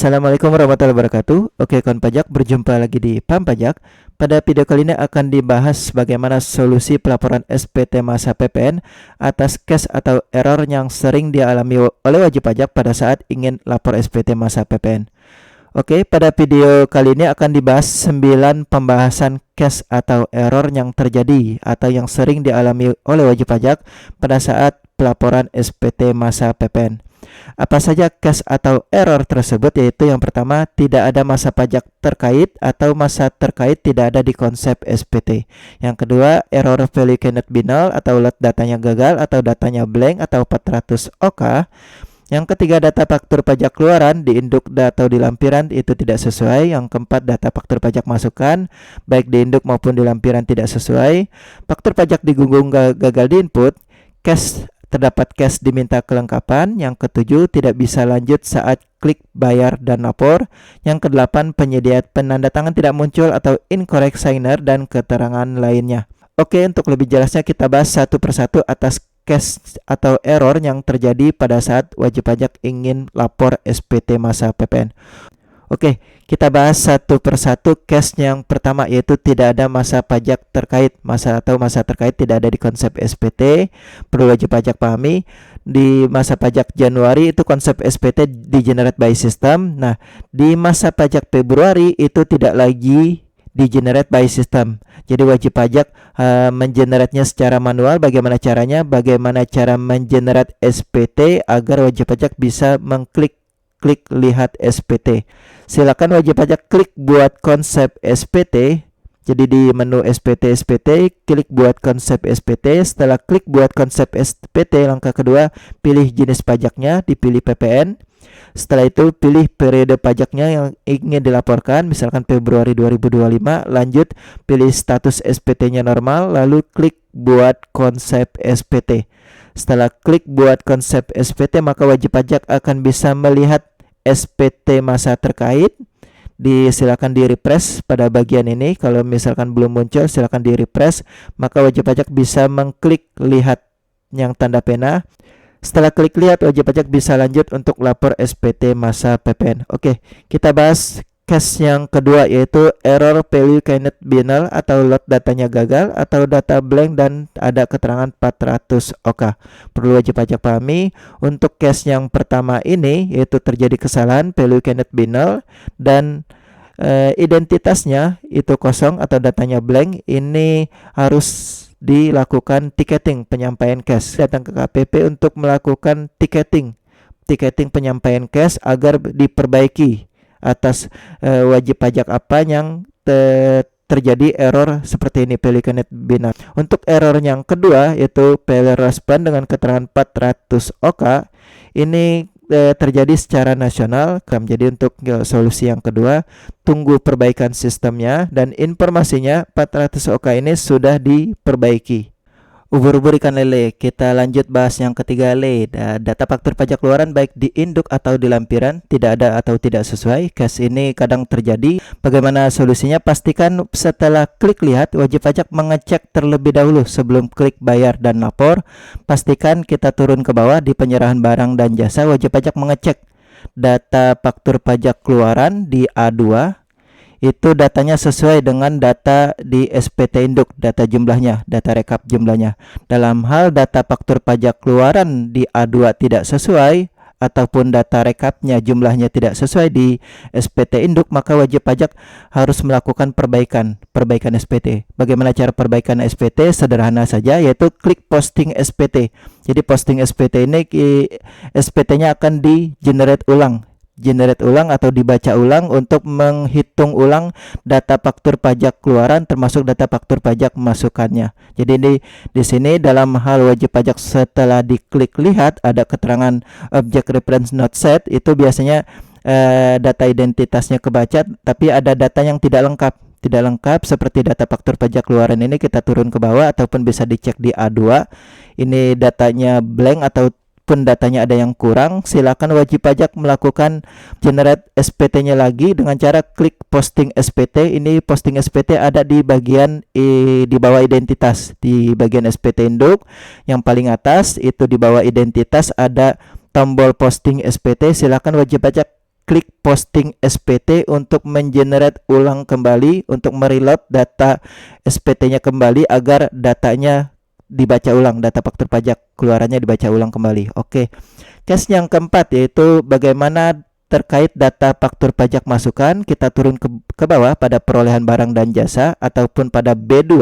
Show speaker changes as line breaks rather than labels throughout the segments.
Assalamualaikum warahmatullahi wabarakatuh. Oke, kawan pajak, berjumpa lagi di Pam Pajak. Pada video kali ini akan dibahas bagaimana solusi pelaporan SPT masa PPN atas case atau error yang sering dialami oleh wajib pajak pada saat ingin lapor SPT masa PPN. Oke, pada video kali ini akan dibahas 9 pembahasan case atau error yang terjadi atau yang sering dialami oleh wajib pajak pada saat pelaporan SPT masa PPN. Apa saja case atau error tersebut? Yaitu yang pertama, tidak ada masa pajak terkait atau masa terkait tidak ada di konsep SPT. Yang kedua, error value cannot be null atau lot datanya gagal atau datanya blank atau 400 OK. Yang ketiga, data faktur pajak keluaran di induk atau di lampiran itu tidak sesuai. Yang keempat, data faktur pajak masukan baik di induk maupun di lampiran tidak sesuai. Faktur pajak digunggung gagal di input. Terdapat cash diminta kelengkapan. Yang ketujuh, tidak bisa lanjut saat klik bayar dan lapor. Yang kedelapan, penyedia penandatangan tidak muncul atau incorrect signer dan keterangan lainnya. Oke, untuk lebih jelasnya kita bahas satu persatu atas case atau error yang terjadi pada saat wajib pajak ingin lapor SPT masa PPN. Oke, kita bahas satu persatu case yang pertama, yaitu tidak ada masa pajak terkait. Masa terkait tidak ada di konsep SPT. Perlu wajib pajak pahami, di masa pajak Januari itu konsep SPT di generate by system. Nah, di masa pajak Februari itu tidak lagi di generate by system. Jadi wajib pajak mengenerate-nya secara manual. Bagaimana caranya? Bagaimana cara mengenerate SPT agar wajib pajak bisa mengklik lihat SPT. Silakan wajib pajak klik buat konsep SPT. Jadi di menu SPT, klik buat konsep SPT. Setelah klik buat konsep SPT, langkah kedua, pilih jenis pajaknya, dipilih PPN. Setelah itu pilih periode pajaknya yang ingin dilaporkan, misalkan Februari 2025. Lanjut, pilih status SPT-nya normal, lalu klik buat konsep SPT. Setelah klik buat konsep SPT, maka wajib pajak akan bisa melihat SPT masa terkait. Silakan di refresh pada bagian ini. Kalau misalkan belum muncul, silakan di refresh. Maka wajib pajak bisa mengklik lihat yang tanda pena. Setelah klik lihat, wajib pajak bisa lanjut untuk lapor SPT masa PPN. Oke, kita bahas case yang kedua, yaitu error value cannot be null atau lot datanya gagal atau data blank dan ada keterangan 400 OK. Perlu wajib pajak pahami, untuk case yang pertama ini yaitu terjadi kesalahan value cannot be null dan identitasnya itu kosong atau datanya blank. Ini harus dilakukan ticketing penyampaian cash. Datang ke KPP untuk melakukan ticketing penyampaian cash agar diperbaiki atas wajib pajak apa yang terjadi error seperti ini, value cannot be null. Untuk error yang kedua yaitu failure response dengan keterangan 400 OK. Ini terjadi secara nasional. Jadi untuk solusi yang kedua, tunggu perbaikan sistemnya dan informasinya 400 OK ini sudah diperbaiki. Ubur-ubur ikan lele. Kita lanjut bahas yang ketiga, data faktur pajak keluaran baik di induk atau di lampiran tidak ada atau tidak sesuai. Case ini kadang terjadi. Bagaimana solusinya? Pastikan setelah klik lihat, wajib pajak mengecek terlebih dahulu sebelum klik bayar dan lapor. Pastikan kita turun ke bawah di penyerahan barang dan jasa. Wajib pajak mengecek data faktur pajak keluaran di A2. Itu datanya sesuai dengan data di SPT induk, data jumlahnya, data rekap jumlahnya. Dalam hal data faktur pajak keluaran di A2 tidak sesuai ataupun data rekapnya jumlahnya tidak sesuai di SPT induk, maka wajib pajak harus melakukan perbaikan SPT. Bagaimana cara perbaikan SPT? Sederhana saja, yaitu klik posting SPT. Jadi posting SPT ini SPT-nya akan di-generate ulang atau dibaca ulang untuk menghitung ulang data faktur pajak keluaran termasuk data faktur pajak masukannya. Jadi di sini dalam hal wajib pajak setelah diklik lihat ada keterangan object reference not set, itu biasanya data identitasnya kebaca tapi ada data yang tidak lengkap seperti data faktur pajak keluaran ini. Kita turun ke bawah ataupun bisa dicek di A2. Ini datanya blank atau pun datanya ada yang kurang. Silakan wajib pajak melakukan generate SPT-nya lagi dengan cara klik posting SPT. Ini posting SPT ada di bagian di bawah identitas, di bagian SPT induk yang paling atas itu di bawah identitas ada tombol posting SPT. Silakan wajib pajak klik posting SPT untuk mengenerate ulang kembali, untuk mereload data SPT-nya kembali agar datanya dibaca ulang, data faktur pajak keluarannya dibaca ulang kembali. Oke. Case yang keempat yaitu bagaimana terkait data faktur pajak masukan. Kita turun ke bawah pada perolehan barang dan jasa ataupun pada B2,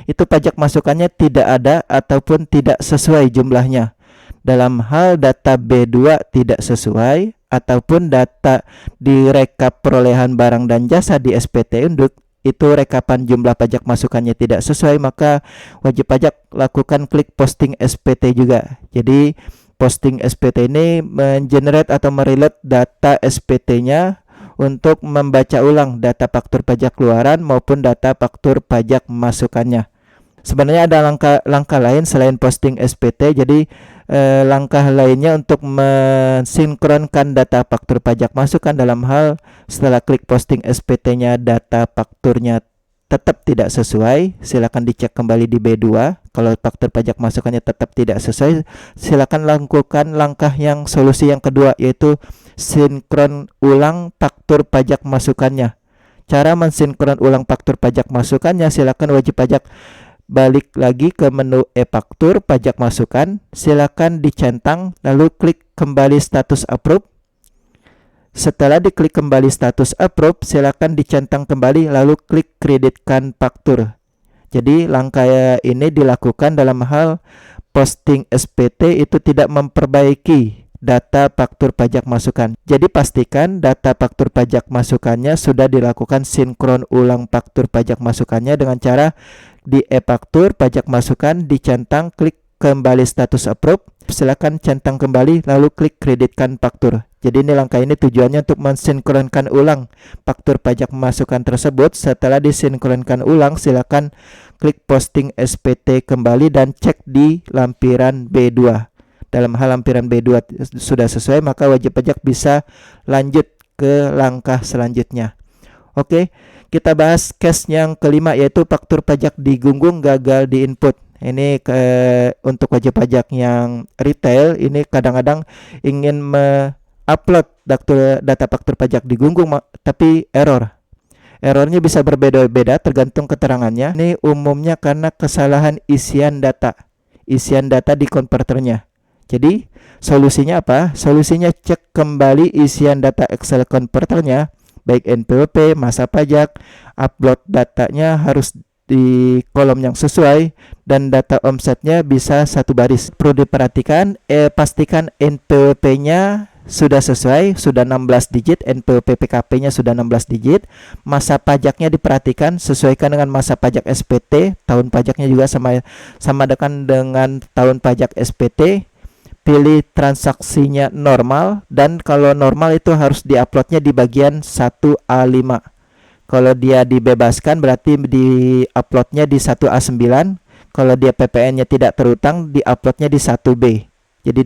itu pajak masukannya tidak ada ataupun tidak sesuai jumlahnya. Dalam hal data B2 tidak sesuai ataupun data di rekap perolehan barang dan jasa di SPT Induk itu rekapan jumlah pajak masukannya tidak sesuai, maka wajib pajak lakukan klik posting SPT juga. Jadi posting SPT ini mengenerate atau mereload data SPT-nya untuk membaca ulang data faktur pajak keluaran maupun data faktur pajak masukannya. Sebenarnya ada langkah lain selain posting SPT. Jadi langkah lainnya untuk mensinkronkan data faktur pajak masukan dalam hal setelah klik posting SPT-nya data fakturnya tetap tidak sesuai, silakan dicek kembali di B2. Kalau faktur pajak masukannya tetap tidak sesuai, silakan lakukan langkah yang solusi yang kedua, yaitu sinkron ulang faktur pajak masukannya. Cara mensinkron ulang faktur pajak masukannya, silakan wajib pajak balik lagi ke menu e-faktur pajak masukan, silakan dicentang lalu klik kembali status approve. Setelah diklik kembali status approve, silakan dicentang kembali lalu klik kreditkan faktur. Jadi langkah ini dilakukan dalam hal posting SPT itu tidak memperbaiki data faktur pajak masukan. Jadi pastikan data faktur pajak masukannya sudah dilakukan sinkron ulang faktur pajak masukannya dengan cara di e-faktur pajak masukan dicentang klik kembali status approve, silakan centang kembali lalu klik kreditkan faktur. Jadi ini langkah ini tujuannya untuk mensinkronkan ulang faktur pajak masukan tersebut. Setelah disinkronkan ulang, silakan klik posting SPT kembali dan cek di lampiran B2. Dalam hal lampiran B2 sudah sesuai, maka wajib pajak bisa lanjut ke langkah selanjutnya. Oke, kita bahas case yang kelima, yaitu faktur pajak digunggung gagal di input. Ini untuk wajib pajak yang retail, ini kadang-kadang ingin upload data faktur pajak digunggung tapi errornya bisa berbeda-beda tergantung keterangannya. Ini umumnya karena kesalahan isian data di konverternya. Jadi solusinya apa? Solusinya cek kembali isian data Excel konverternya, baik NPWP, masa pajak, upload datanya harus di kolom yang sesuai dan data omsetnya bisa satu baris. Perlu diperhatikan, pastikan NPWP-nya sudah sesuai, sudah 16 digit, NPWP PKP-nya sudah 16 digit. Masa pajaknya diperhatikan, sesuaikan dengan masa pajak SPT, tahun pajaknya juga sama dengan tahun pajak SPT. Pilih transaksinya normal, dan kalau normal itu harus diuploadnya di bagian 1A5. Kalau dia dibebaskan berarti diuploadnya di 1A9. Kalau dia PPN-nya tidak terutang, diuploadnya di 1B. Jadi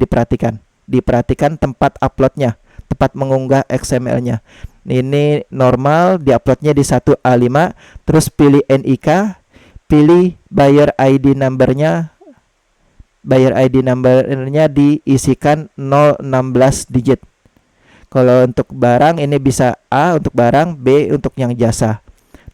diperhatikan tempat uploadnya, tempat mengunggah XML-nya. Ini normal, diuploadnya di 1A5. Terus pilih NIK, pilih buyer ID number-nya. Buyer ID number-nya diisikan 016 digit. Kalau untuk barang ini bisa A untuk barang, B untuk yang jasa.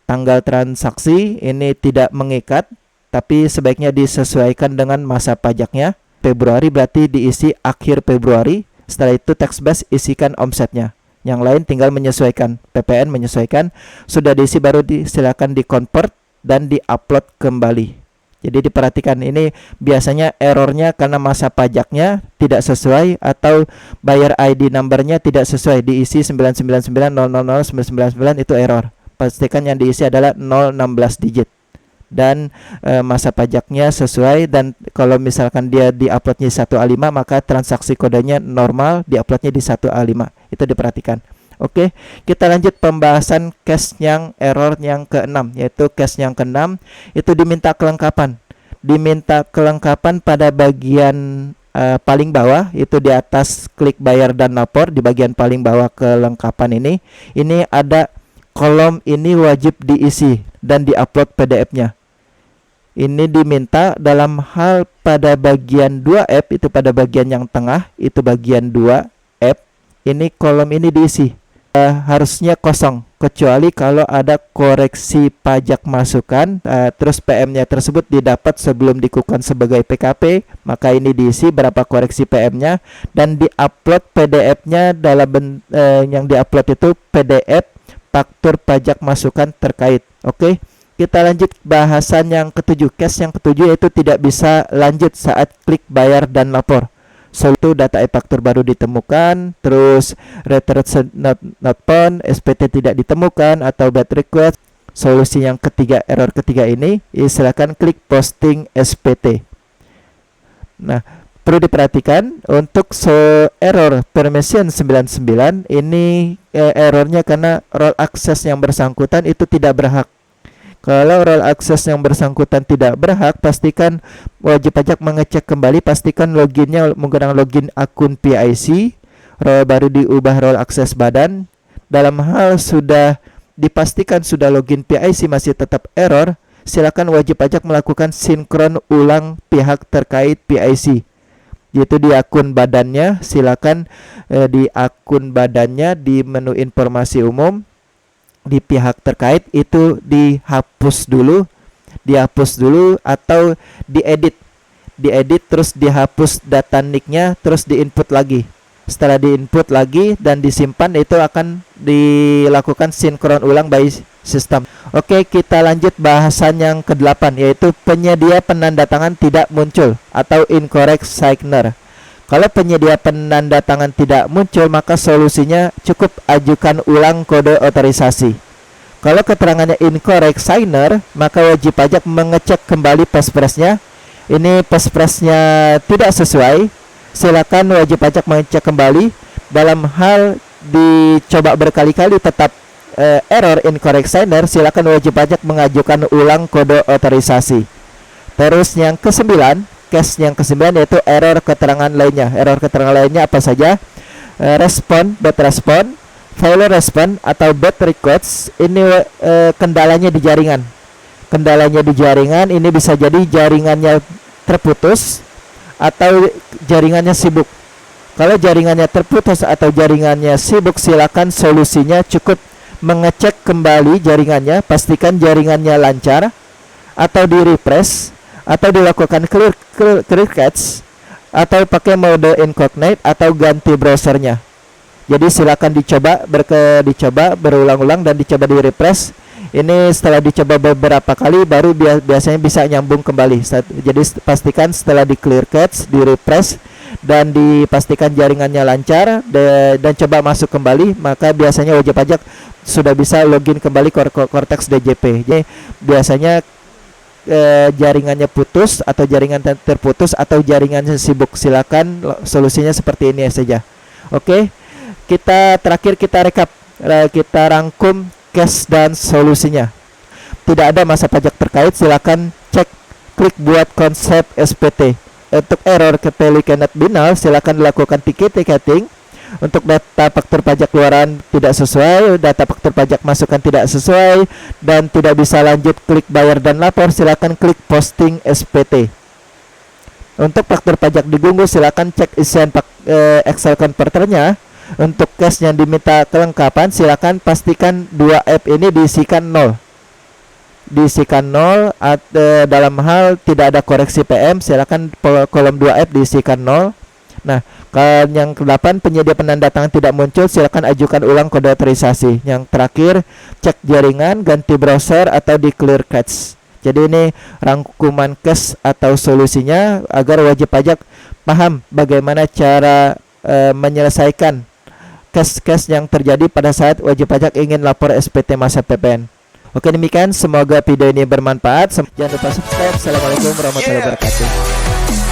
Tanggal transaksi ini tidak mengikat, tapi sebaiknya disesuaikan dengan masa pajaknya. Februari berarti diisi akhir Februari. Setelah itu tax base isikan omsetnya. Yang lain tinggal menyesuaikan. PPN menyesuaikan. Sudah diisi baru silakan di-convert dan di-upload kembali. Jadi diperhatikan, ini biasanya errornya karena masa pajaknya tidak sesuai atau buyer ID number-nya tidak sesuai, diisi 999.000.999 itu error. Pastikan yang diisi adalah 016 digit dan masa pajaknya sesuai, dan kalau misalkan dia di-uploadnya 1A5 maka transaksi kodenya normal, di-uploadnya di 1A5. Itu diperhatikan. Oke, kita lanjut pembahasan case yang error yang ke-6, yaitu case yang ke-6 itu diminta kelengkapan. Diminta kelengkapan pada bagian paling bawah, itu di atas klik bayar dan lapor, di bagian paling bawah kelengkapan ini ada kolom ini wajib diisi dan diupload PDF-nya. Ini diminta dalam hal pada bagian 2F, itu pada bagian yang tengah, itu bagian 2F. ini kolom ini diisi. Harusnya kosong kecuali kalau ada koreksi pajak masukan, terus PM-nya tersebut didapat sebelum dikukuhkan sebagai PKP, maka ini diisi berapa koreksi PM-nya dan diupload PDF-nya dalam yang diupload itu PDF faktur pajak masukan terkait. Oke, kita lanjut bahasan yang ketujuh. Case yang ketujuh yaitu tidak bisa lanjut saat klik bayar dan lapor. Itu data e-faktur baru ditemukan, terus return not found, SPT tidak ditemukan atau bad request. Solusi yang ketiga, error ketiga ini, silakan klik posting SPT. Nah, perlu diperhatikan untuk error permission 99 ini errornya karena role access yang bersangkutan itu tidak berhak. Kalau role access yang bersangkutan tidak berhak, pastikan wajib pajak mengecek kembali, pastikan loginnya menggunakan login akun PIC, baru diubah role access badan. Dalam hal sudah dipastikan sudah login PIC masih tetap error, silakan wajib pajak melakukan sinkron ulang pihak terkait PIC. Yaitu di akun badannya, silakan di akun badannya di menu informasi umum di pihak terkait itu dihapus dulu atau diedit terus dihapus data nicknya terus diinput lagi. Setelah diinput lagi dan disimpan, itu akan dilakukan sinkron ulang by system. Oke, kita lanjut bahasan yang ke-8 yaitu penyedia penandatangan tidak muncul atau incorrect signer. Kalau penyedia penandatangan tidak muncul, maka solusinya cukup ajukan ulang kode otorisasi. Kalau keterangannya incorrect signer, maka wajib pajak mengecek kembali passphrase-nya. Ini passphrase-nya tidak sesuai, silakan wajib pajak mengecek kembali. Dalam hal dicoba berkali-kali tetap error incorrect signer, silakan wajib pajak mengajukan ulang kode otorisasi. Terus yang ke-9, case yang ke-9 yaitu error keterangan lainnya. Error keterangan lainnya apa saja? Bad respond, failure respond atau bad requests. Ini kendalanya di jaringan. Kendalanya di jaringan ini bisa jadi jaringannya terputus atau jaringannya sibuk. Kalau jaringannya terputus atau jaringannya sibuk, silakan solusinya cukup mengecek kembali jaringannya, pastikan jaringannya lancar atau di refresh atau dilakukan clear cache atau pakai mode incognito atau ganti browsernya. Jadi silakan dicoba berulang-ulang dan dicoba di refresh. Ini setelah dicoba beberapa kali baru biasanya bisa nyambung kembali. Jadi pastikan setelah di clear cache, di refresh dan dipastikan jaringannya lancar dan coba masuk kembali, maka biasanya wajib pajak sudah bisa login kembali Cortex DJP. Jadi biasanya jaringannya putus atau jaringan terputus atau jaringannya sibuk, silakan solusinya seperti ini saja. Oke, kita rekap, kita rangkum case dan solusinya. Tidak ada masa pajak terkait, silakan klik buat konsep SPT. Untuk error Keteli cannot be null, silakan dilakukan ticketing. Untuk data faktur pajak keluaran tidak sesuai, data faktur pajak masukan tidak sesuai, dan tidak bisa lanjut klik bayar dan lapor, silakan klik posting SPT. Untuk faktur pajak digunggu, silakan cek isian Excel converternya. Untuk case yang diminta kelengkapan, silakan pastikan 2 app ini diisikan 0. Dalam hal tidak ada koreksi PM, silakan kolom 2 app diisikan 0. Nah, kalau yang ke-8 penyedia penandatangan tidak muncul, silakan ajukan ulang kode otorisasi. Yang terakhir, cek jaringan, ganti browser atau di clear cache. Jadi ini rangkuman case atau solusinya agar wajib pajak paham bagaimana cara menyelesaikan case-case yang terjadi pada saat wajib pajak ingin lapor SPT masa PPN. Oke, demikian, semoga video ini bermanfaat. Jangan lupa subscribe. Assalamualaikum warahmatullahi wabarakatuh.